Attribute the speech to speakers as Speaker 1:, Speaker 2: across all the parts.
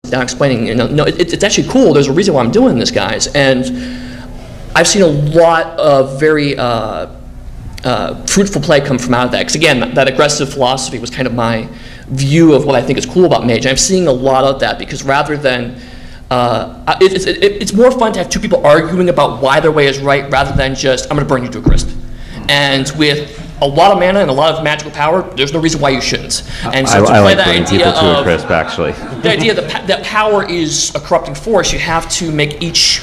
Speaker 1: down explaining, no, it's actually cool. There's a reason why I'm doing this, guys. And I've seen a lot of very fruitful play come from out of that. Because again, that aggressive philosophy was kind of my view of what I think is cool about Mage. And I'm seeing a lot of that because rather than it's more fun to have two people arguing about why their way is right rather than just, I'm going to burn you to a crisp. And with a lot of mana and a lot of magical power, there's no reason why you shouldn't. And so
Speaker 2: I like burning people to a crisp, actually.
Speaker 1: The idea that power is a corrupting force, you have to make each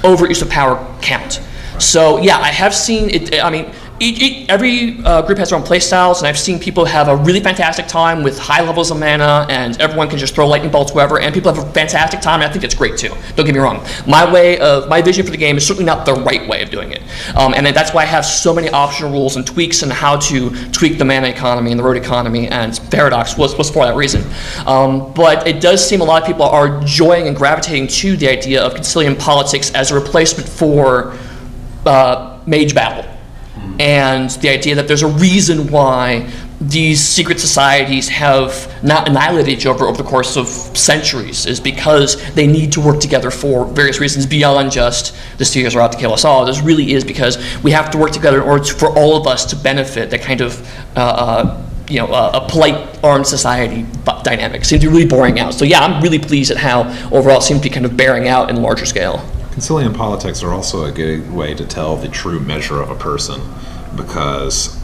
Speaker 1: overuse of power count. So yeah, I have seen it. I mean, every group has their own play styles, and I've seen people have a really fantastic time with high levels of mana, and everyone can just throw lightning bolts wherever, and people have a fantastic time, and I think that's great too. Don't get me wrong. My vision for the game is certainly not the right way of doing it, and that's why I have so many optional rules and tweaks on how to tweak the mana economy and the road economy, and Paradox was for that reason. But it does seem a lot of people are enjoying and gravitating to the idea of concilium politics as a replacement for Mage Battle. And the idea that there's a reason why these secret societies have not annihilated each other over the course of centuries is because they need to work together for various reasons beyond just the spheres are out to kill us all. This really is because we have to work together in order for all of us to benefit that kind of a polite armed society dynamic. Seems to be really boring out. So yeah, I'm really pleased at how overall it seems to be kind of bearing out in larger scale.
Speaker 3: Concilium politics are also a good way to tell the true measure of a person because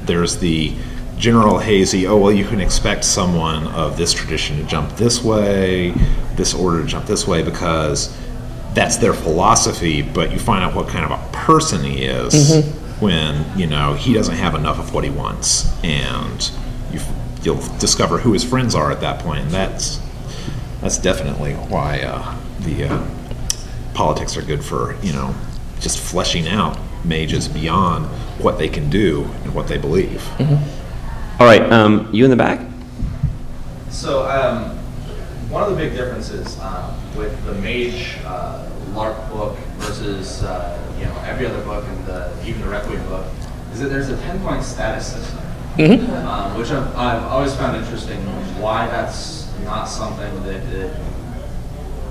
Speaker 3: there's the general hazy, oh, well, you can expect someone of this tradition to jump this way, this order to jump this way because that's their philosophy, but you find out what kind of a person he is when, he doesn't have enough of what he wants. And you'll discover who his friends are at that point, and that's definitely why the politics are good for, just fleshing out mages beyond what they can do and what they believe.
Speaker 2: All right, you in the back?
Speaker 4: So one of the big differences with the Mage LARP book versus every other book and even the Requiem book is that there's a 10-point status system, which I've always found interesting. Why that's not something that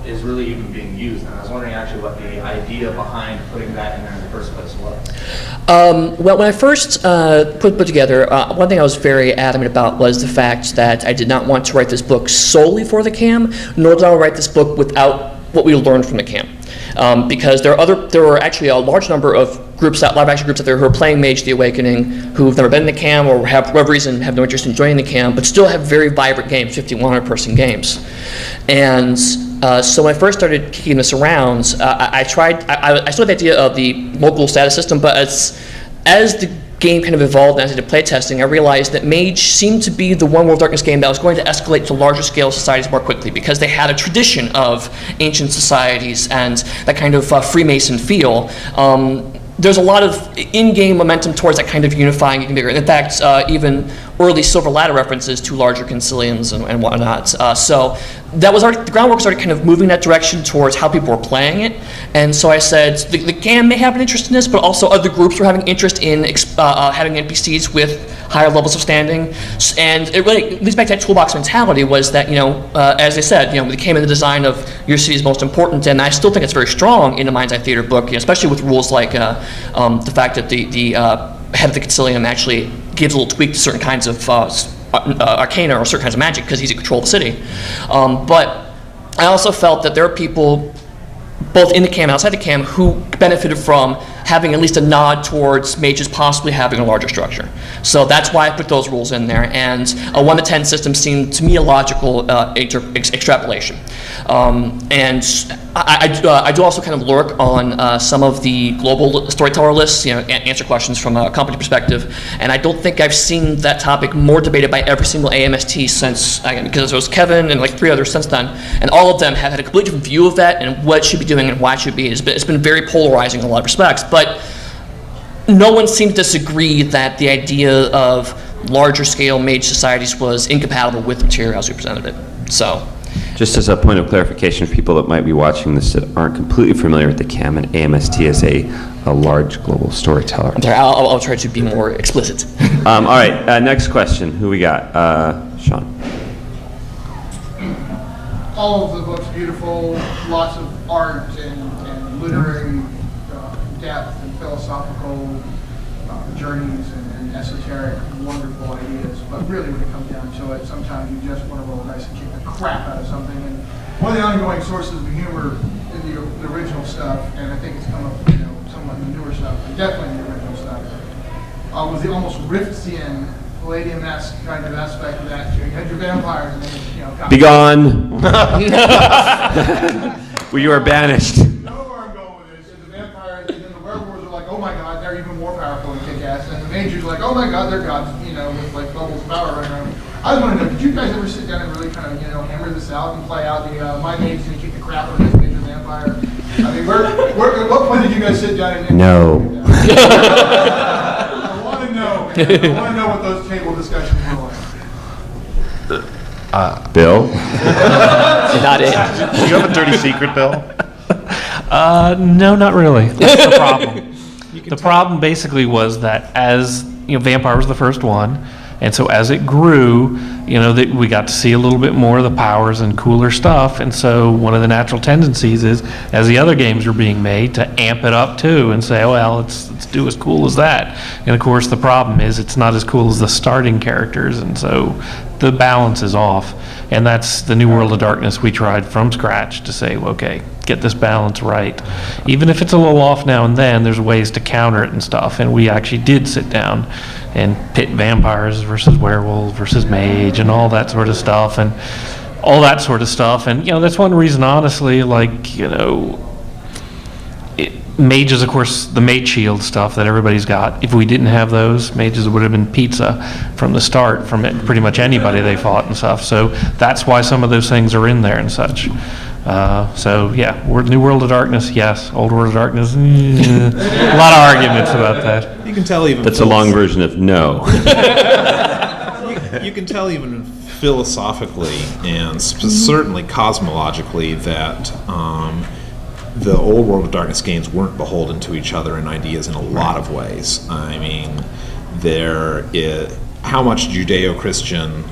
Speaker 4: is really even being used, and I was wondering actually what the idea behind putting that in there in the first place was.
Speaker 1: Well, when I first put together, one thing I was very adamant about was the fact that I did not want to write this book solely for the CAM, nor did I write this book without what we learned from the CAM. Because there were actually a large number of groups, live action groups out there who are playing Mage the Awakening, who've never been in the CAM or have, for whatever reason, have no interest in joining the CAM, but still have very vibrant games, 50, 100-person games. And so when I first started kicking this around, I still had the idea of the local status system, but as the game kind of evolved and as I did play testing, I realized that Mage seemed to be the one World of Darkness game that was going to escalate to larger scale societies more quickly because they had a tradition of ancient societies and that kind of Freemason feel. There's a lot of in-game momentum towards that kind of unifying, getting bigger. In fact, even early Silver Ladder references to larger conciliums and whatnot. So that was the groundwork was already kind of moving that direction towards how people were playing it. And so I said, the GAM may have an interest in this, but also other groups were having interest in having NPCs with higher levels of standing. And it really leads back to that toolbox mentality was that, as I said, we came in the design of your city is most important, and I still think it's very strong in the Mind's Eye Theater book, especially with rules like the fact that the head of the concilium actually gives a little tweak to certain kinds of arcana or certain kinds of magic because he's in control of the city. But I also felt that there are people both in the CAM and outside the CAM who benefited from having at least a nod towards mages possibly having a larger structure. So that's why I put those rules in there, and a 1 to 10 system seemed to me a logical extrapolation. And I do also kind of lurk on some of the global storyteller lists, answer questions from a company perspective, and I don't think I've seen that topic more debated by every single AMST since, because there was Kevin and like 3 others since then, and all of them have had a completely different view of that and what it should be doing and why it should be. It's been very polarizing in a lot of respects, but no one seemed to disagree that the idea of larger scale mage societies was incompatible with the material as we presented it. So,
Speaker 2: just as a point of clarification for people that might be watching this that aren't completely familiar with the CAM and AMST as a large global storyteller.
Speaker 1: I'm sorry, I'll try to be more explicit.
Speaker 2: All right, next question. Who we got? Sean.
Speaker 5: all of the books beautiful, lots of art and literary depth and philosophical journeys and esoteric, wonderful ideas. But really, when it comes down to it, sometimes you just want to roll the dice and kick the crap out of something. And one of the ongoing sources of humor in the original stuff, and I think it's come up, somewhat in the newer stuff, but definitely in the original stuff, was the almost Riftian, Palladium-esque kind of aspect of that. You had your vampires, and then
Speaker 2: Be gone. Well, you are banished.
Speaker 5: know where I'm going with this. The vampires and then the werewolves are like, oh my god, they're even more powerful and kick-ass. And the mages are like, oh my god, they're gods, with like bubbles of power running around. I just want to know, did you guys ever sit down and really kind of, hammer this out and play out the, my mage's going to kick the crap out of this major vampire? I mean, at what point did you guys sit down and...
Speaker 2: No.
Speaker 5: I want to know. I want to know what those table discussions were like.
Speaker 2: Bill?
Speaker 1: Not it.
Speaker 6: Do you have a dirty secret, Bill?
Speaker 7: No, not really. That's the problem. The problem basically was that as, Vampire was the first one, and so as it grew, that we got to see a little bit more of the powers and cooler stuff, and so one of the natural tendencies is, as the other games were being made, to amp it up too and say, oh, well, let's do as cool as that. And of course, the problem is it's not as cool as the starting characters, and so the balance is off. And that's the New World of Darkness we tried from scratch to say, okay, get this balance right. Even if it's a little off now and then, there's ways to counter it and stuff. And we actually did sit down and pit vampires versus werewolves versus mage and all that sort of stuff. And that's one reason, honestly, mages, of course, the mage shield stuff that everybody's got. If we didn't have those, mages would have been pizza from the start from pretty much anybody they fought and stuff. So that's why some of those things are in there and such. New World of Darkness, yes. Old World of Darkness, a lot of arguments about that.
Speaker 3: You can tell even...
Speaker 2: That's a long version of no.
Speaker 3: You can tell even philosophically and certainly cosmologically that the old World of Darkness games weren't beholden to each other in ideas in a lot of ways. I mean, how much Judeo-Christian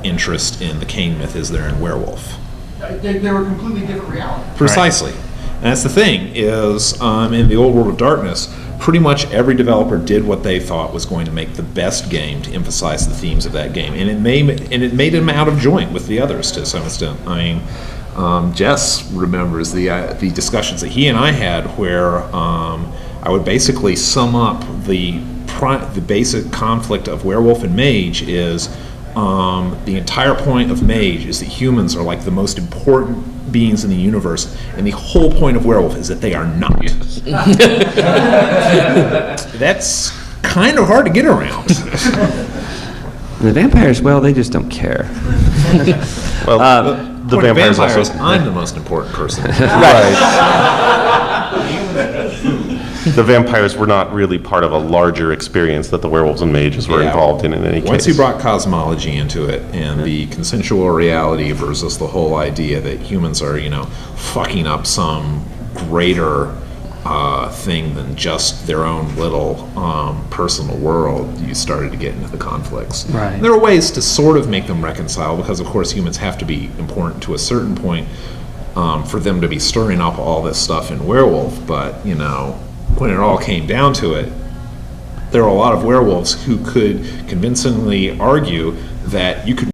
Speaker 3: interest in the Cain myth is there in Werewolf?
Speaker 5: They were completely different realities.
Speaker 3: Precisely. And that's the thing, is in the old World of Darkness, pretty much every developer did what they thought was going to make the best game to emphasize the themes of that game. And it made them out of joint with the others to some extent. I mean, Jess remembers the discussions that he and I had where I would basically sum up the basic conflict of Werewolf and Mage is the entire point of Mage is that humans are like the most important beings in the universe, and the whole point of Werewolf is that they are not. That's kind of hard to get around.
Speaker 2: The vampires, well, they just don't care.
Speaker 6: Well, the vampires also...
Speaker 3: I'm the most important person.
Speaker 6: The vampires were not really part of a larger experience that the werewolves and mages were involved in any case.
Speaker 3: Once you brought cosmology into it and the consensual reality versus the whole idea that humans are, fucking up some greater thing than just their own little personal world, you started to get into the conflicts.
Speaker 7: Right.
Speaker 3: And there are ways to sort of make them reconcile because, of course, humans have to be important to a certain point for them to be stirring up all this stuff in Werewolf, but, when it all came down to it, there were a lot of werewolves who could convincingly argue that you could